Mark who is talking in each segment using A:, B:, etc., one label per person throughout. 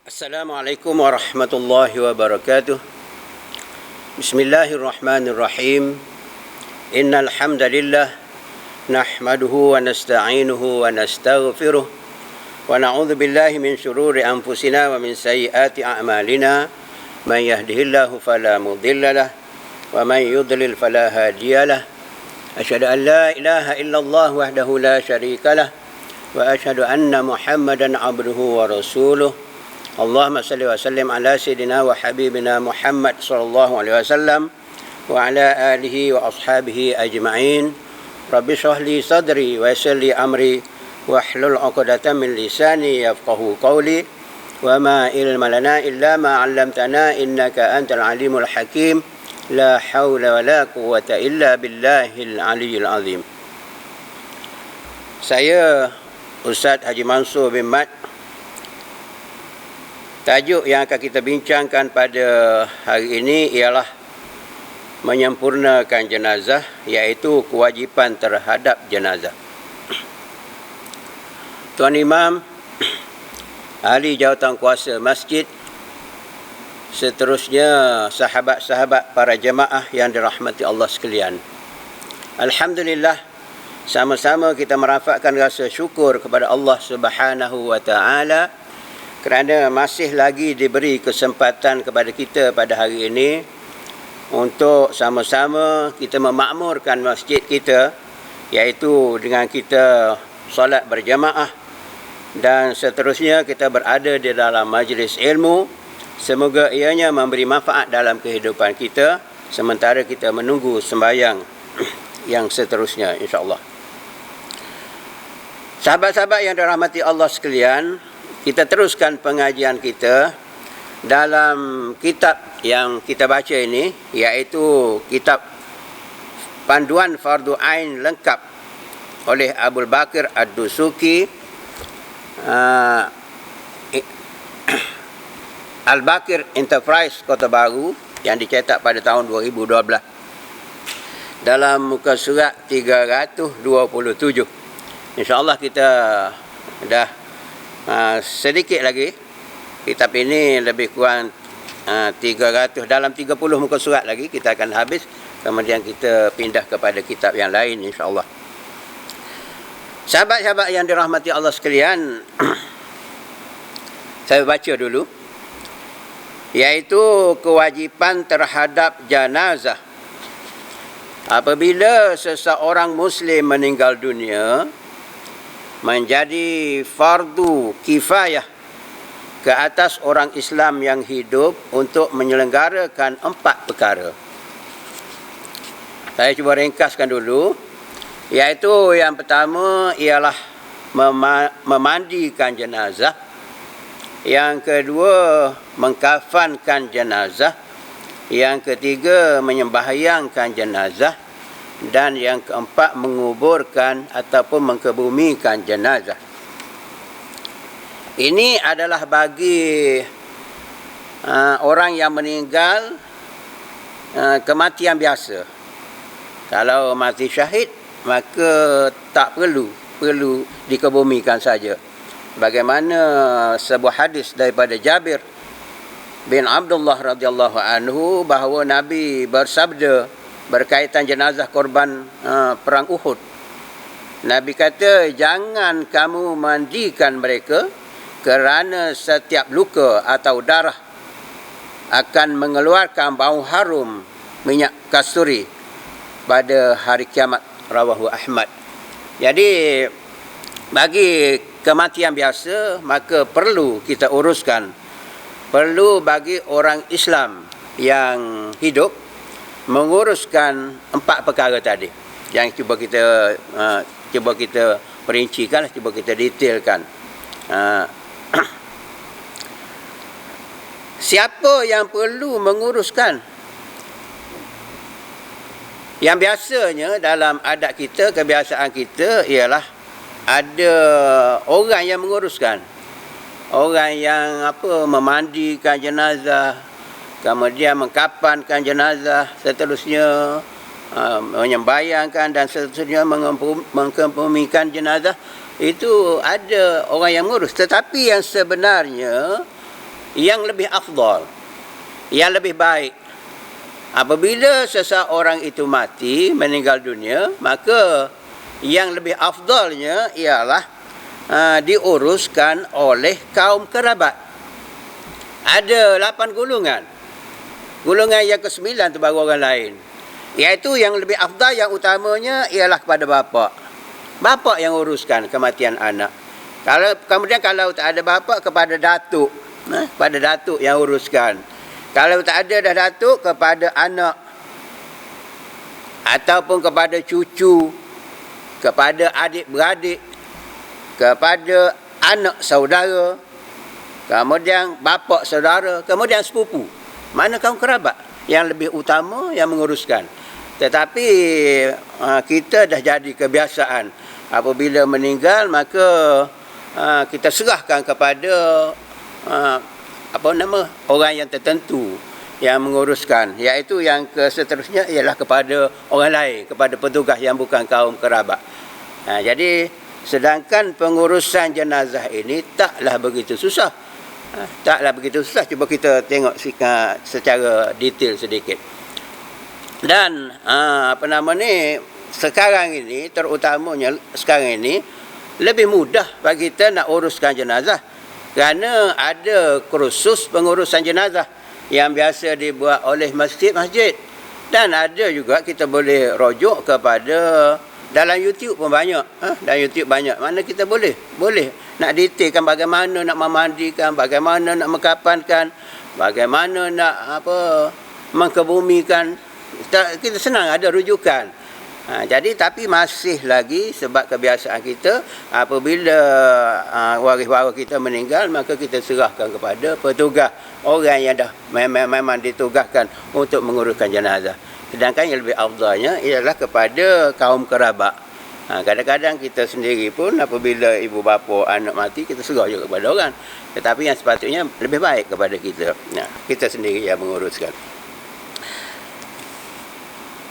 A: Assalamualaikum warahmatullahi wabarakatuh. Bismillahirrahmanirrahim. Innal hamdalillah nahmaduhu wa nasta'inuhu wa nastaghfiruh wa na'udzu billahi min shururi anfusina wa min sayyiati a'malina. Man yahdihillahu fala mudilla lah wa man yudlil fala hadiyalah. Asyhadu an la ilaha illallah wahdahu la syarika lah wa asyhadu anna Muhammadan 'abduhu wa rasuluh. Allahumma salli wa sallim ala sayyidina wa habibina Muhammad sallallahu alaihi wasallam wa ala alihi wa ashabihi ajma'in. Rabbi shrah li sadri wa yassir li amri wa hlul 'uqdatam min lisani yafqahu qawli. Wa ma ilma lana illa ma 'allamtana innaka antal alimul hakim. La haula wa la quwwata illa billahil aliyyil azim. Saya Ustaz Haji Mansur bin Mat. Tajuk yang akan kita bincangkan pada hari ini ialah menyempurnakan jenazah, iaitu kewajipan terhadap jenazah. Tuan Imam, ahli jawatankuasa masjid, seterusnya sahabat-sahabat para jemaah yang dirahmati Allah sekalian. Alhamdulillah, sama-sama kita merafakkan rasa syukur kepada Allah Subhanahu wa taala kerana masih lagi diberi kesempatan kepada kita pada hari ini untuk sama-sama kita memakmurkan masjid kita, iaitu dengan kita solat berjamaah dan seterusnya kita berada di dalam majlis ilmu. Semoga ianya memberi manfaat dalam kehidupan kita sementara kita menunggu sembahyang yang seterusnya, insya-Allah. Sahabat-sahabat yang dirahmati Allah sekalian, kita teruskan pengajian kita dalam kitab yang kita baca ini, iaitu kitab Panduan Fardu Ain Lengkap oleh Abu Bakar Ad-Dusuki, Al-Bakir Enterprise Kota Baru, yang dicetak pada tahun 2012 dalam muka surat 327. InsyaAllah kita dah sedikit lagi. Kitab ini lebih kurang 300, dalam 30 muka surat lagi kita akan habis. Kemudian kita pindah kepada kitab yang lain, insya-Allah. Sahabat-sahabat yang dirahmati Allah sekalian, saya baca dulu, iaitu kewajipan terhadap jenazah. Apabila seseorang Muslim meninggal dunia, menjadi fardu kifayah ke atas orang Islam yang hidup untuk menyelenggarakan 4 perkara. Saya cuba ringkaskan dulu, iaitu yang pertama ialah memandikan jenazah, yang kedua mengkafankan jenazah, yang ketiga menyembahyangkan jenazah, dan yang keempat menguburkan ataupun mengkebumikan jenazah. Ini adalah bagi orang yang meninggal kematian biasa. Kalau mati syahid, maka tak perlu dikebumikan saja. Bagaimana sebuah hadis daripada Jabir bin Abdullah radhiyallahu anhu bahawa Nabi bersabda berkaitan jenazah korban perang Uhud. Nabi kata, jangan kamu mandikan mereka kerana setiap luka atau darah akan mengeluarkan bau harum minyak kasturi pada hari kiamat. Rawahu Ahmad. Jadi bagi kematian biasa, maka perlu kita uruskan. Perlu bagi orang Islam yang hidup menguruskan 4 perkara tadi yang cuba kita perincikan, cuba kita detailkan. Siapa yang perlu menguruskan? Yang biasanya dalam adat kita, kebiasaan kita ialah ada orang yang menguruskan. Orang yang memandikan jenazah, kemudian mengkafankan jenazah, seterusnya menyembayangkan dan seterusnya mengkebumikan jenazah. Itu ada orang yang mengurus. Tetapi yang sebenarnya yang lebih afdal, yang lebih baik. Apabila seseorang itu mati, meninggal dunia, maka yang lebih afdalnya ialah diuruskan oleh kaum kerabat. Ada 8 golongan. Golongan yang ke-9 tu baru orang lain. Iaitu yang lebih afdal, yang utamanya ialah kepada bapa. Bapa yang uruskan kematian anak. Kemudian kalau tak ada bapa, kepada datuk. Kepada datuk yang uruskan. Kalau tak ada dah datuk, kepada anak. Ataupun kepada cucu. Kepada adik-beradik. Kepada anak saudara. Kemudian bapa saudara. Kemudian sepupu. Mana kaum kerabat yang lebih utama yang menguruskan. Tetapi kita dah jadi kebiasaan. Apabila meninggal, maka kita serahkan kepada orang yang tertentu yang menguruskan, iaitu yang seterusnya ialah kepada orang lain, kepada petugas yang bukan kaum kerabat. Jadi sedangkan pengurusan jenazah ini taklah begitu susah. Taklah begitu susah. Cuba kita tengok secara detail sedikit. Dan sekarang ini, terutamanya sekarang ini, lebih mudah bagi kita nak uruskan jenazah. Kerana ada kursus pengurusan jenazah yang biasa dibuat oleh masjid-masjid. Dan ada juga kita boleh rujuk kepada, dalam YouTube pun banyak. Dalam YouTube banyak. Mana kita boleh nak detailkan bagaimana nak memandikan, bagaimana nak mengkapankan, bagaimana nak mengkebumikan. Kita senang ada rujukan. Jadi tapi masih lagi sebab kebiasaan kita, apabila waris-waris kita meninggal, maka kita serahkan kepada petugas, orang yang dah memang ditugaskan untuk menguruskan jenazah. Sedangkan yang lebih afdalnya ialah kepada kaum kerabat. Kadang-kadang kita sendiri pun apabila ibu bapa anak mati, kita serah juga kepada orang. Tetapi yang sepatutnya lebih baik kepada kita. Kita sendiri yang menguruskan.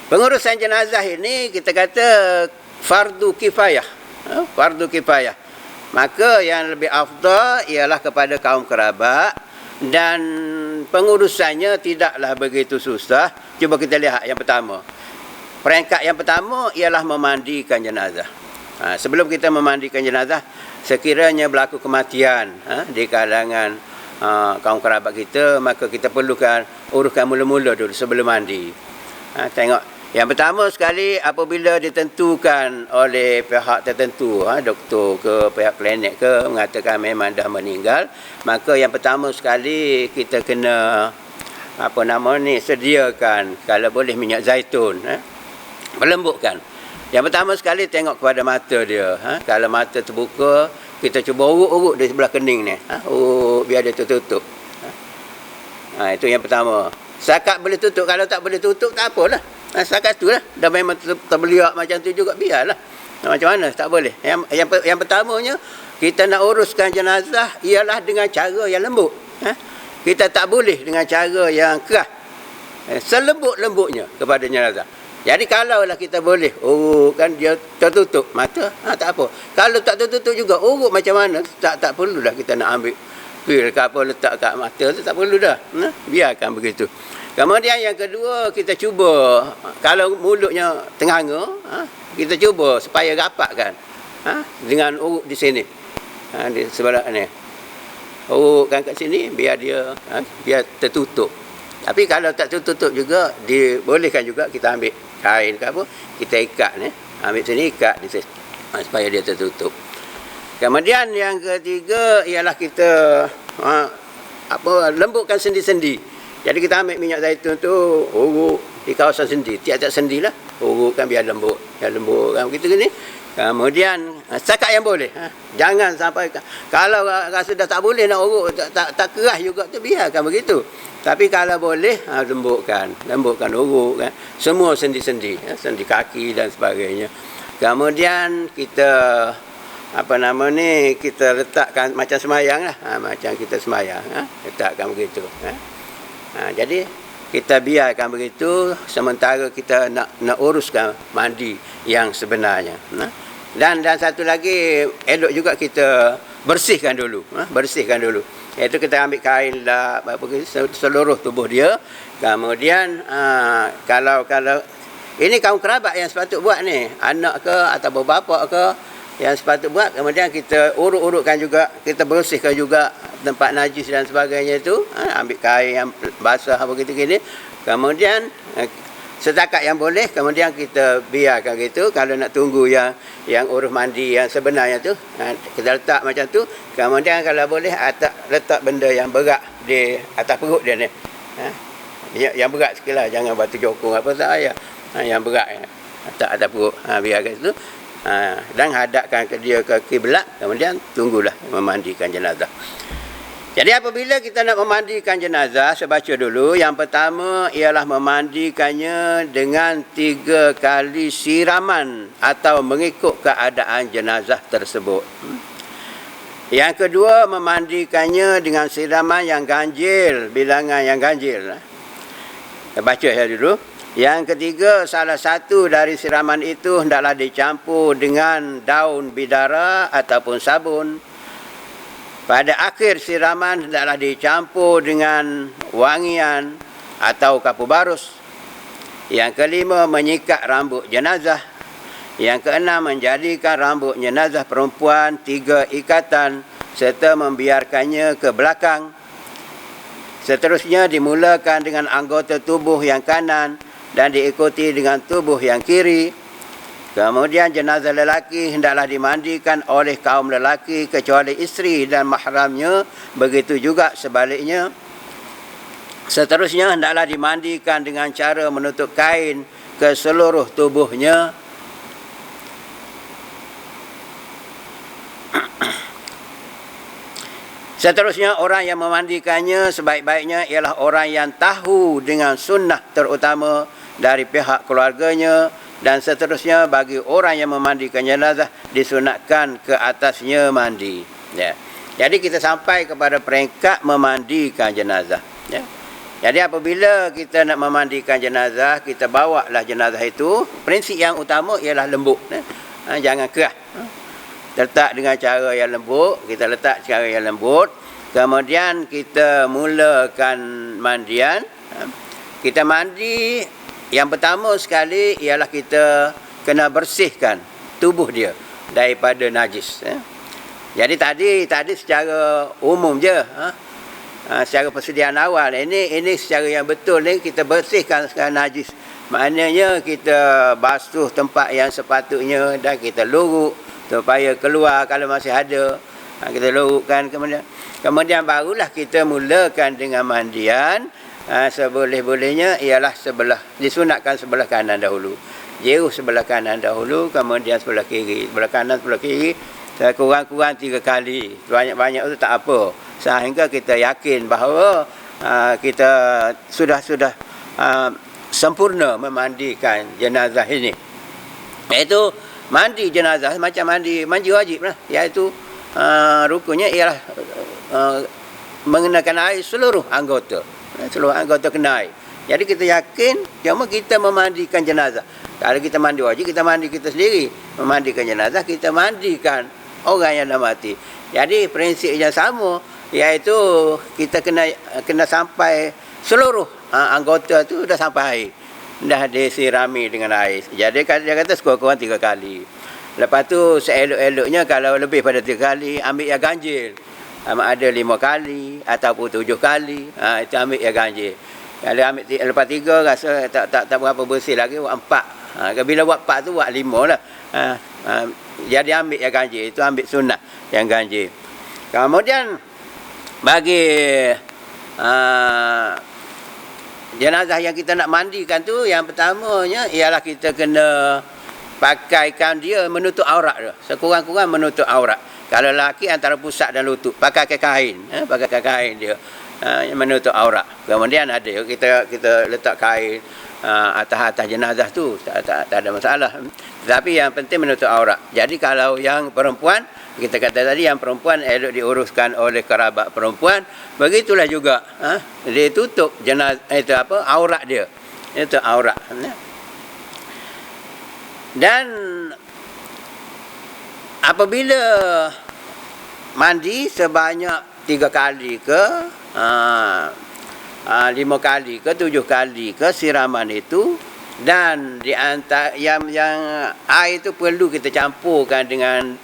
A: Pengurusan jenazah ini kita kata fardu kifayah. Fardu kifayah. Maka yang lebih afdal ialah kepada kaum kerabat, dan pengurusannya tidaklah begitu susah. Cuba kita lihat yang pertama. Peringkat yang pertama ialah memandikan jenazah. Sebelum kita memandikan jenazah, sekiranya berlaku kematian di kalangan kaum kerabat kita, maka kita perlukan uruskan mula-mula dulu sebelum mandi. Tengok. Yang pertama sekali, apabila ditentukan oleh pihak tertentu, doktor ke pihak klinik ke, mengatakan memang dah meninggal, maka yang pertama sekali kita kena sediakan kalau boleh minyak zaitun, melembutkan. Yang pertama sekali tengok kepada mata dia. Kalau mata terbuka, kita cuba urut-urut di sebelah kening ni. Urut biar dia tertutup. Itu yang pertama. Setakat boleh tutup. Kalau tak boleh tutup, tak apalah. Setakat tu lah. Dah memang terbeliak macam tu juga, biarlah. Macam mana? Tak boleh. Yang pertamanya, kita nak uruskan jenazah ialah dengan cara yang lembut. Kita tak boleh dengan cara yang keras. Selembut-lembutnya kepada jenazah. Jadi kalaulah kita boleh kan dia tertutup mata, tak apa. Kalau tak tertutup juga, urut macam mana, tak perlulah kita nak ambil pil ke apa letak kat mata tu, tak perlu dah. Biarkan begitu. Kemudian yang kedua, kita cuba, kalau mulutnya tenganga, kita cuba supaya rapatkan dengan urut di sini. Di sebelah ni. Urutkan kat sini biar dia biar tertutup. Tapi kalau tak tertutup juga, dibolehkan juga kita ambil kain ke apa, kita ikat ni. Ambil sini, ikat di sini, supaya dia tertutup. Kemudian yang ketiga ialah kita lembutkan sendi-sendi. Jadi kita ambil minyak zaitun tu, urut di kawasan sendi, tiap-tiap sendi lah, urutkan biar lembut, kan begitu ni. Kemudian setakat yang boleh, jangan sampai kalau rasa dah tak boleh nak urut, tak keras juga tu, biarkan begitu. Tapi kalau boleh, lembutkan urut kan, semua sendi-sendi, sendi kaki dan sebagainya. Kemudian kita kita letakkan macam semayang lah, macam kita semayang, letakkan begitu. Jadi kita biarkan begitu sementara kita nak uruskan mandi yang sebenarnya. Dan satu lagi, elok juga kita bersihkan dulu. Iaitu kita ambil kain lah seluruh tubuh dia. Kemudian kalau ini kaum kerabat yang sepatut buat ni, anak ke atau bapa ke yang sepatut buat, kemudian kita urut-urutkan juga, kita bersihkan juga tempat najis dan sebagainya itu, ambil kain yang basah begitu gini. Kemudian setakat yang boleh, kemudian kita biarkan gitu. Kalau nak tunggu yang urus mandi yang sebenarnya tu, kita letak macam tu. Kemudian kalau boleh letak benda yang berat di atas perut dia ni. Yang berat sikit lah, jangan batu jokong apa tak payah. Yang berat letak atas perut, biarkan situ. Dan hadapkan dia ke kiblat, kemudian tunggulah memandikan jenazah. Jadi apabila kita nak memandikan jenazah, saya baca dulu. Yang pertama ialah memandikannya dengan 3 kali siraman atau mengikut keadaan jenazah tersebut. Yang kedua, memandikannya dengan siraman yang ganjil, bilangan yang ganjil. Saya baca saya dulu. Yang ketiga, salah satu dari siraman itu hendaklah dicampur dengan daun bidara ataupun sabun. Pada akhir siraman hendaklah dicampur dengan wangian atau kapur barus. Yang kelima, menyikat rambut jenazah. Yang keenam, menjadikan rambut jenazah perempuan 3 ikatan serta membiarkannya ke belakang. Seterusnya dimulakan dengan anggota tubuh yang kanan dan diikuti dengan tubuh yang kiri. Kemudian jenazah lelaki hendaklah dimandikan oleh kaum lelaki kecuali isteri dan mahramnya, begitu juga sebaliknya. Seterusnya hendaklah dimandikan dengan cara menutup kain ke seluruh tubuhnya. Seterusnya orang yang memandikannya sebaik-baiknya ialah orang yang tahu dengan sunnah terutama dari pihak keluarganya. Dan seterusnya bagi orang yang memandikan jenazah disunatkan ke atasnya mandi. Ya. Jadi kita sampai kepada peringkat memandikan jenazah. Ya. Jadi apabila kita nak memandikan jenazah, kita bawalah jenazah itu. Prinsip yang utama ialah lembut. Ya. Jangan keras. Letak dengan cara yang lembut. Kita letak cara yang lembut. Kemudian kita mulakan mandian. Kita mandi. Yang pertama sekali ialah kita kena bersihkan tubuh dia daripada najis. Jadi tadi secara umum je, secara persediaan awal. Ini secara yang betul ni kita bersihkan segala najis. Maknanya kita basuh tempat yang sepatutnya dan kita luruk supaya keluar kalau masih ada. Kita lurukkan kemudian barulah kita mulakan dengan mandian. Seboleh-bolehnya ialah disunatkan sebelah kanan dahulu. Jeruh sebelah kanan dahulu, kemudian sebelah kiri. Sebelah kanan, sebelah kiri, kurang-kurang 3 kali. Banyak-banyak itu tak apa. Sehingga kita yakin bahawa kita sudah sempurna memandikan jenazah ini. Iaitu mandi jenazah macam mandi wajib lah. Iaitu rukunnya ialah mengenakan air seluruh anggota. Seluruh anggota kena air. Jadi kita yakin cuma kita memandikan jenazah. Kalau kita mandi wajib, kita mandi kita sendiri. Memandikan jenazah, kita mandikan orang yang dah mati. Jadi prinsip yang sama, iaitu kita kena sampai seluruh anggota tu dah sampai air. Dah disirami dengan air. Jadi dia kata sekurang-kurang 3 kali. Lepas tu seelok-eloknya kalau lebih pada 3 kali, ambil yang ganjil. Ada 5 kali ataupun 7 kali, itu ambil yang ganjil. Kalau ambil lepas 3 rasa tak berapa bersih lagi, buat 4. Bila buat 4 tu buat 5 lah. Jadi ambil yang ganjil, itu ambil sunat yang ganjil. Kemudian bagi jenazah yang kita nak mandikan tu, yang pertamanya ialah kita kena pakaikan dia menutup aurat dia. Sekurang-kurang menutup aurat. Kalau lelaki antara pusat dan lutut, pakai kain, pakai kain dia menutup aurat. Kemudian ada kita letak kain atas jenazah tu, tak ada masalah. Tetapi yang penting menutup aurat. Jadi kalau yang perempuan, kita kata tadi yang perempuan elok diuruskan oleh kerabat perempuan, begitulah juga dia tutup jenazah itu aurat dia. Itu aurat. Dan apabila mandi sebanyak 3 kali ke 5 kali ke 7 kali ke siraman itu, dan di antara yang air itu perlu kita campurkan dengan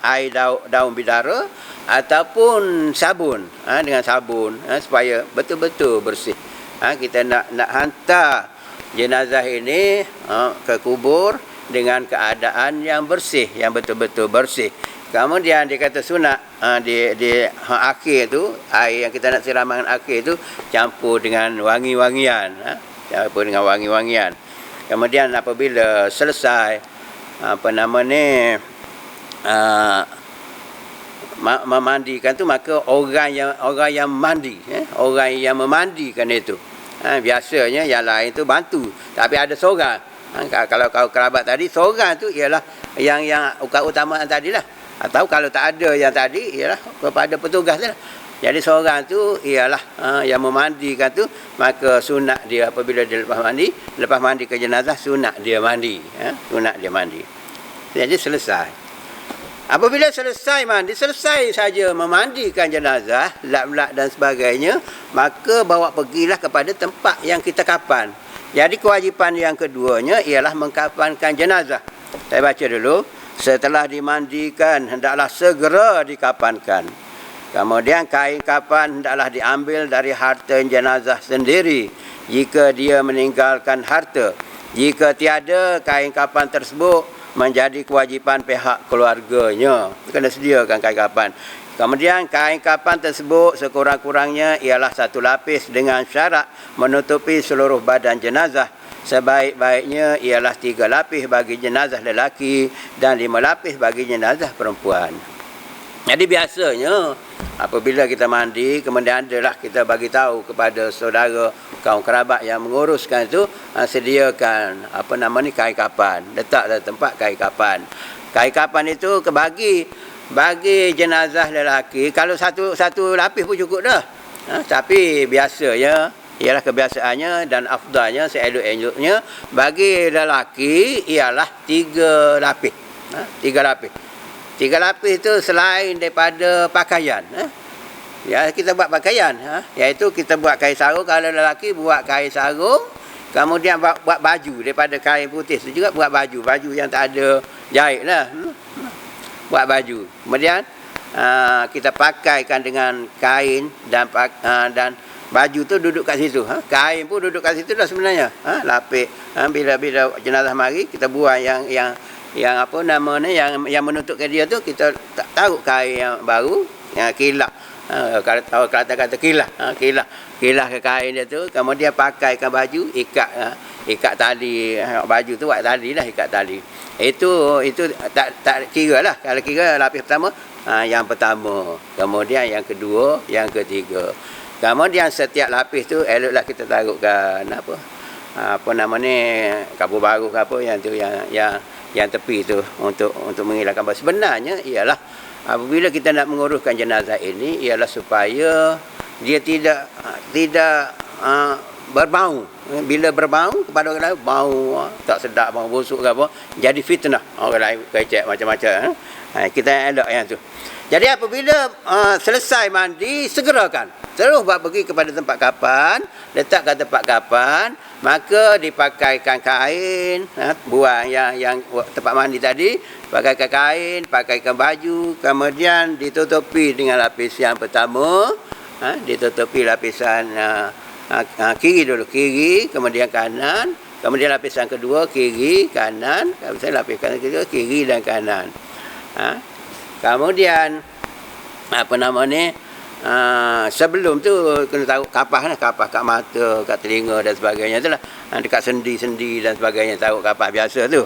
A: air daun bidara ataupun sabun, dengan sabun, supaya betul-betul bersih. Kita nak hantar jenazah ini ke kubur dengan keadaan yang bersih, yang betul-betul bersih. Kemudian dia kata sunat di akhir tu, air yang kita nak siraman akhir tu campur dengan wangi-wangian, campur dengan wangi-wangian. Kemudian apabila selesai memandikan tu, maka orang yang mandi, orang yang memandikan itu, biasanya yang lain tu bantu, tapi ada seorang. Kalau kerabat tadi, seorang tu ialah yang utama tadi lah. Atau kalau tak ada yang tadi, ialah kepada petugas lah. Jadi seorang tu ialah yang memandikan tu, maka sunat dia apabila dia lepas mandi ke jenazah, sunat dia mandi, sunat dia mandi. Jadi selesai. Apabila selesai mandi, selesai saja memandikan jenazah, lap-lap dan sebagainya, maka bawa pergilah kepada tempat yang kita kapan. Jadi kewajipan yang keduanya ialah mengkafankan jenazah. Saya baca dulu. Setelah dimandikan, hendaklah segera dikafankan. Kemudian kain kafan hendaklah diambil dari harta jenazah sendiri jika dia meninggalkan harta. Jika tiada, kain kafan tersebut menjadi kewajipan pihak keluarganya. Kena sediakan kain kafan. Kemudian kain kafan tersebut sekurang-kurangnya ialah 1 lapis dengan syarat menutupi seluruh badan jenazah. Sebaik-baiknya ialah 3 lapis bagi jenazah lelaki dan 5 lapis bagi jenazah perempuan. Jadi biasanya apabila kita mandi, kemudian adalah kita bagi tahu kepada saudara, kaum kerabat yang menguruskan itu, sediakan kain kafan, letak dalam tempat kain kafan. Kain kafan itu bagi jenazah lelaki, kalau satu lapis pun cukup dah. Tapi biasanya ialah kebiasaannya dan afdalnya, seelok-eloknya bagi lelaki ialah 3 lapis. 3 lapis. 3 lapis itu selain daripada pakaian. Ya, kita buat pakaian, iaitu kita buat kain sarung. Kalau lelaki buat kain sarung, kemudian buat baju daripada kain putih itu juga buat baju yang tak ada jahit lah. Buat baju. Kemudian kita pakaikan dengan kain dan baju tu duduk kat situ. Kain pun duduk kat situ dah sebenarnya. Lapis. Bila jenazah mari, kita buang yang yang menutupkan dia tu, kita taruh kain yang baru, yang kilah. Kalau kata kilah, kilah ke kain dia tu, kemudian pakaikan baju, ikat tali baju tu, buat tali lah, ikat tali. Itu tak kira lah. Kalau kira lapis pertama, yang pertama, kemudian yang kedua, yang ketiga. Kemudian setiap lapis tu eloklah kita taruhkan kabur baru ke apa yang tu, yang tepi tu untuk menghilangkan bau. Sebenarnya ialah apabila kita nak menguruskan jenazah ini ialah supaya dia tidak berbau. Bila berbau kepada orang lain, bau tak sedap, bau busuk ke apa, jadi fitnah. Orang lain kecek macam-macam. Kita elok yang tu. Jadi apabila selesai mandi, segerakan. Terus buat pergi kepada tempat kafan, letakkan tempat kafan, maka dipakaikan kain, buang yang tempat mandi tadi, pakaikan kain, pakaikan baju, kemudian ditutupi dengan lapis yang pertama, ditutupi lapisan kiri dulu, kiri, kemudian kanan, kemudian lapisan kedua, kiri, kanan, lapisan kedua, kiri dan kanan. Kemudian sebelum tu kena taruh kapas kat mata, kat telinga dan sebagainya itulah, dekat sendi-sendi dan sebagainya, taruh kapas biasa tu.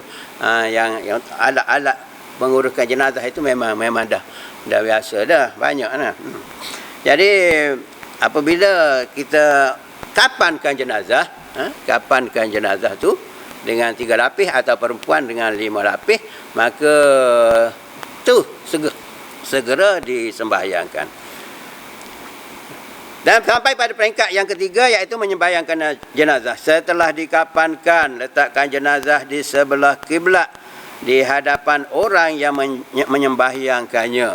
A: Yang alat-alat menguruskan jenazah itu memang dah biasa dah, banyak lah. Jadi apabila kita kafankan jenazah tu dengan 3 lapis atau perempuan dengan 5 lapis, maka tu segera disembahyangkan. Dan sampai pada peringkat yang ketiga, iaitu menyembahyangkan jenazah. Setelah dikafankan, letakkan jenazah di sebelah kiblat di hadapan orang yang menyembahyangkannya.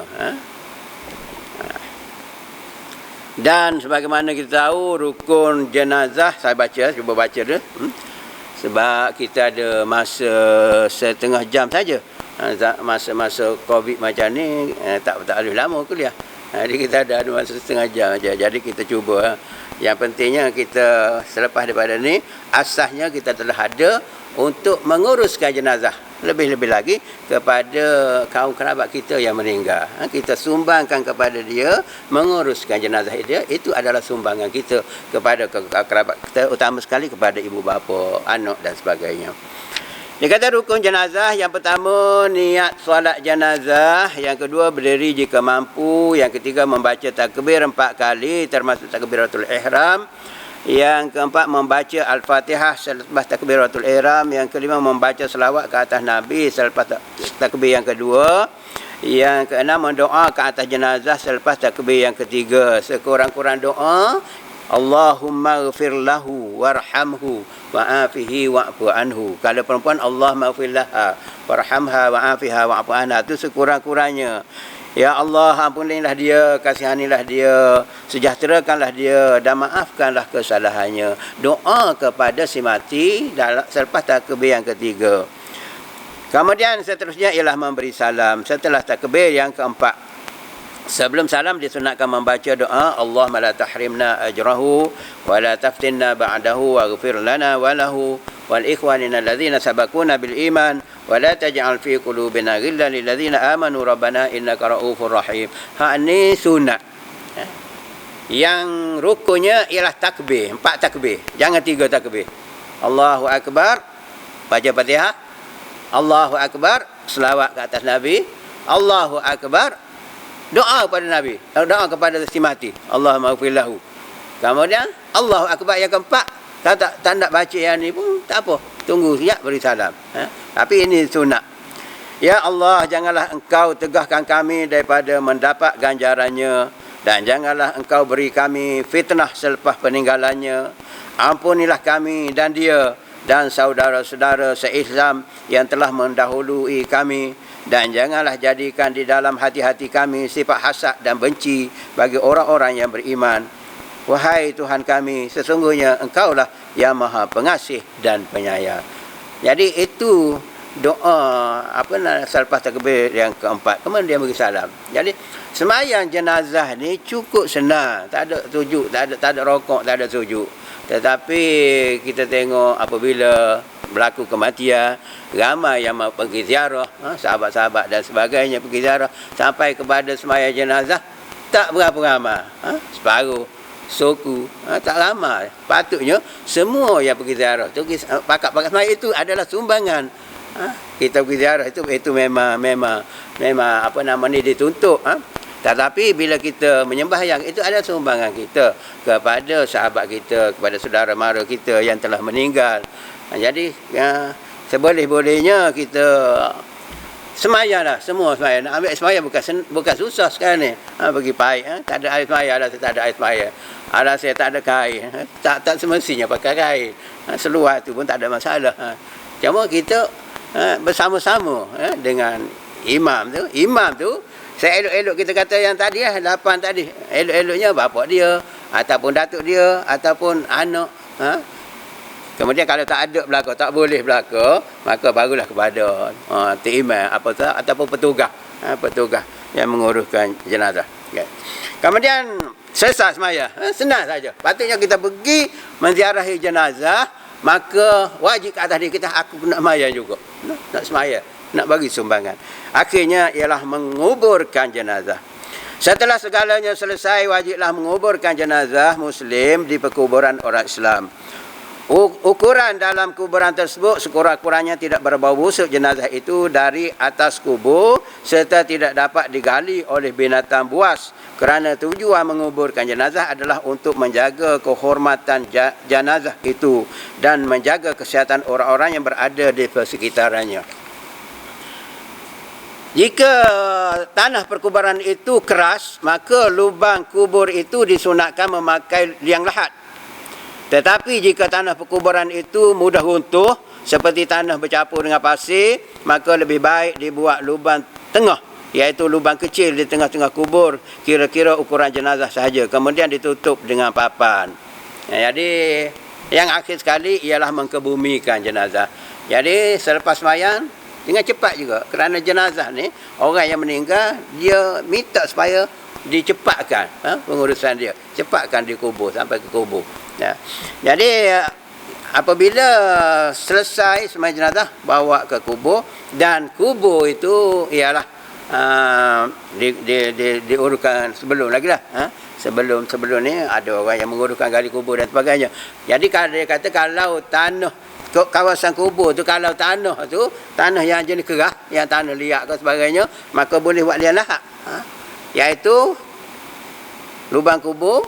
A: Dan sebagaimana kita tahu, rukun jenazah, saya cuba baca dia. Sebab kita ada masa setengah jam saja. Masa COVID macam ni, tak boleh lama kuliah. Jadi kita ada masa setengah jam saja. Jadi kita cuba. Yang pentingnya kita selepas daripada ni, asasnya kita telah ada untuk menguruskan jenazah. Lebih-lebih lagi kepada kaum kerabat kita yang meninggal. Kita sumbangkan kepada dia, menguruskan jenazah dia. Itu adalah sumbangan kita kepada kerabat kita, utama sekali kepada ibu bapa, anak dan sebagainya. Dia kata rukun jenazah, yang pertama niat solat jenazah, yang kedua berdiri jika mampu, yang ketiga membaca takbir 4 kali termasuk takbiratul ihram, yang keempat membaca al-Fatihah selepas takbiratul ihram, yang kelima membaca selawat ke atas Nabi selepas takbir yang kedua, yang keenam mendoa ke atas jenazah selepas takbir yang ketiga. Sekurang-kurang doa, Allahumma ghfir lahu warhamhu wa'afihi wa'fu anhu. Kalau perempuan, Allahumma ghfir laha warhamha wa'afiha wa'fu anha. Itu sekurang-kurangnya. Ya Allah, ampunilah dia, kasihanilah dia, sejahterakanlah dia dan maafkanlah kesalahannya. Doa kepada si mati selepas takbir yang ketiga. Kemudian seterusnya ialah memberi salam setelah takbir yang keempat. Sebelum salam disunatkan membaca doa, Allahumma la tahrimna ajrahu wa la taftinna ba'dahu waghfir lana wa lahu wal ikhwanina alladhina sabaquna bil iman wa la taj'al fi qulubina ghillan lil ladzina amanu rabbana innaka ra'ufur rahim. Ni sunat. Yang rukunnya ialah takbir, 4 takbir, jangan 3 takbir. Allahu akbar, baca Fatihah. Allahu akbar, selawat ke atas Nabi. Allahu akbar, doa kepada Nabi, doa kepada si mati, Allahumma ghfir lahu. Kemudian Allahu akbar yang keempat, tak nak baca yang ni pun tak apa, tunggu sekejap beri salam. Tapi ini sunat. Ya Allah, janganlah engkau tegahkan kami daripada mendapat ganjarannya, dan janganlah engkau beri kami fitnah selepas peninggalannya. Ampunilah kami dan dia dan saudara-saudara se-Islam yang telah mendahului kami, dan janganlah jadikan di dalam hati-hati kami sifat hasad dan benci bagi orang-orang yang beriman. Wahai Tuhan kami, sesungguhnya Engkaulah yang Maha Pengasih dan Penyayang. Jadi itu doa selepas takbir yang keempat. Kemudian dia beri salam. Jadi sembahyang jenazah ni cukup senang, tak ada tujuk, tak ada rokok, tak ada tujuk. Tetapi kita tengok apabila berlaku kematian, ramai yang pergi ziarah, sahabat-sahabat dan sebagainya pergi ziarah, sampai kepada sembahyang jenazah tak berapa ramai, separuh, suku, tak ramai. Patutnya semua yang pergi ziarah tu, pakat-pakat sembahyang itu adalah sumbangan. Kita pergi ziarah itu memang dituntut. Tetapi bila kita menyembahyang, itu adalah sumbangan kita kepada sahabat kita, kepada saudara mara kita yang telah meninggal. Jadi seboleh-bolehnya kita semayanglah, semua semayang. Nak ambil semayang bukan susah sekarang ni. Pergi pahit, tak ada air semayang, alasan tak ada air semayang, alasan tak ada kain, tak semestinya pakai kain. Seluar tu pun tak ada masalah. Cuma kita bersama-sama dengan imam tu, seelok-elok kita kata yang tadi 8 tadi, elok-eloknya bapak dia ataupun datuk dia ataupun anak. Kemudian kalau tak ada belaka, tak boleh belaka, maka barulah kepada imam ataupun petugas yang menguruskan jenazah. Kemudian selesai sembahyang, senang saja. Patutnya kita pergi menziarahi jenazah, maka wajib ke atas diri kita, aku nak sembahyang juga, nak sembahyang, nak bagi sumbangan. Akhirnya ialah menguburkan jenazah. Setelah segalanya selesai, wajiblah menguburkan jenazah Muslim di perkuburan orang Islam. Ukuran dalam kuburan tersebut sekurang-kurangnya tidak berbau busuk jenazah itu dari atas kubur, serta tidak dapat digali oleh binatang buas, kerana tujuan menguburkan jenazah adalah untuk menjaga kehormatan jenazah itu dan menjaga kesihatan orang-orang yang berada di persekitarannya. Jika tanah perkuburan itu keras, maka lubang kubur itu disunatkan memakai liang lahat. Tetapi jika tanah perkuburan itu mudah runtuh, seperti tanah bercampur dengan pasir, maka lebih baik dibuat lubang tengah iaitu lubang kecil di tengah-tengah kubur, kira-kira ukuran jenazah sahaja. Kemudian ditutup dengan papan. Jadi yang akhir sekali ialah mengkebumikan jenazah. Jadi selepas sembahyang dengan cepat juga, kerana jenazah ni orang yang meninggal dia minta supaya dicepatkan pengurusan dia, cepatkan dikubur sampai ke kubur. Jadi apabila selesai sembahyang jenazah, bawa ke kubur, dan kubur itu ialah diuruskan sebelum lagi lah. Sebelum ni ada orang yang menguruskan gali kubur dan sebagainya. Jadi kalau dia kata kalau tanah kawasan kubur tu, kalau tanah tu tanah yang jenis kerah, yang tanah liat ke sebagainya, maka boleh buat liang lahat, iaitu lubang kubur,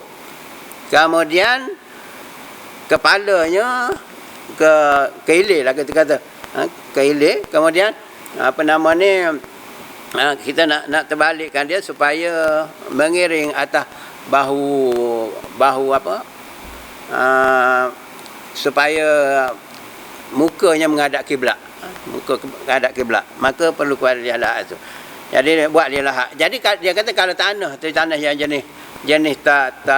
A: kemudian kepalanya ke ilir lah kita kata, ke ilir, kemudian apa nama ni, kita nak terbalikkan dia supaya mengiring atas bahu apa, supaya mukanya menghadap kiblat, muka menghadap kiblat, maka perlu kepada liang lahat tu. Jadi buat liang lahat. Jadi dia kata kalau tanah yang jenis tak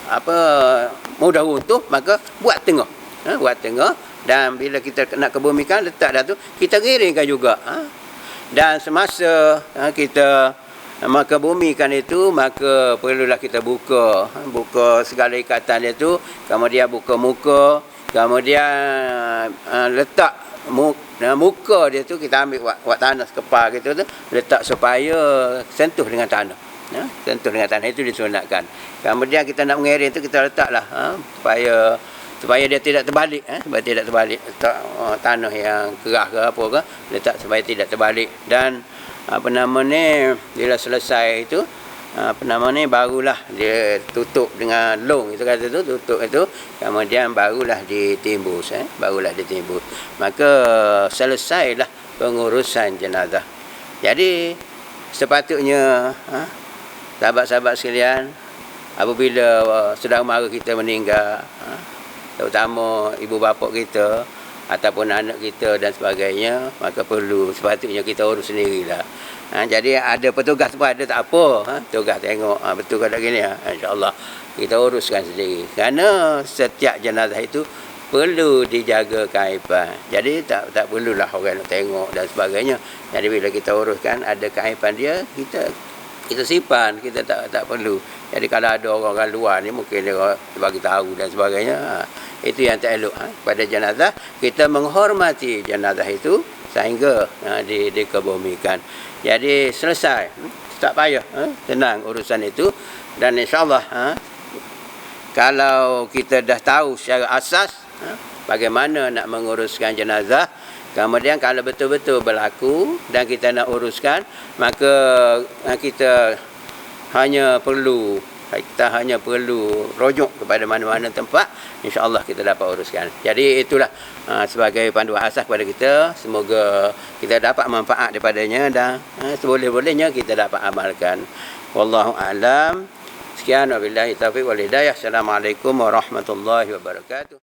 A: apa mudah runtuh, maka buat tengah, dan bila kita nak kebumikan, letak dah tu, kita giringkan juga. Dan semasa kita kebumikan itu, maka perlulah kita buka segala ikatan dia tu, kemudian buka muka, kemudian letak muka dia tu, kita ambil buat tanah sekepal gitu tu, letak supaya sentuh dengan tanah. Sentuh dengan tanah itu disunatkan. Kemudian kita nak mengiring tu, kita letaklah supaya dia tidak terbalik, supaya tidak terbalik. Letak tanah yang kerah ke apa ke, letak supaya tidak terbalik. Dan apa nama ni, bila selesai itu, apa nama ni, barulah dia tutup dengan long, itu kata tu, tutup itu, kemudian barulah ditimbus, maka selesailah pengurusan jenazah. Jadi sepatutnya sahabat-sahabat sekalian, apabila saudara mara kita meninggal, terutama ibu bapa kita ataupun anak kita dan sebagainya, maka sepatutnya kita urus sendirilah. Jadi ada petugas pun ada, tak apa, petugas tengok betul ke tak gini, insya-Allah kita uruskan sendiri. Kerana setiap jenazah itu perlu dijaga keaiban. Jadi tak perlulah orang nak tengok dan sebagainya. Jadi bila kita uruskan, ada keaiban dia, kita simpan, kita tak perlu. Jadi kalau ada orang luar ni, mungkin dia bagi tahu dan sebagainya, itu yang tak elok. Pada jenazah, kita menghormati jenazah itu sehingga dikebumikan. Jadi selesai, tak payah, tenang urusan itu. Dan insyaAllah kalau kita dah tahu secara asas bagaimana nak menguruskan jenazah, kemudian kalau betul-betul berlaku dan kita nak uruskan, maka kita hanya perlu rujuk kepada mana-mana tempat, insya-Allah kita dapat uruskan. Jadi itulah sebagai panduan asas kepada kita. Semoga kita dapat manfaat daripadanya dan seboleh-bolehnya kita dapat amalkan. Wallahu a'lam. Sekian, wabillahi taufiq wal hidayah. Assalamualaikum warahmatullahi wabarakatuh.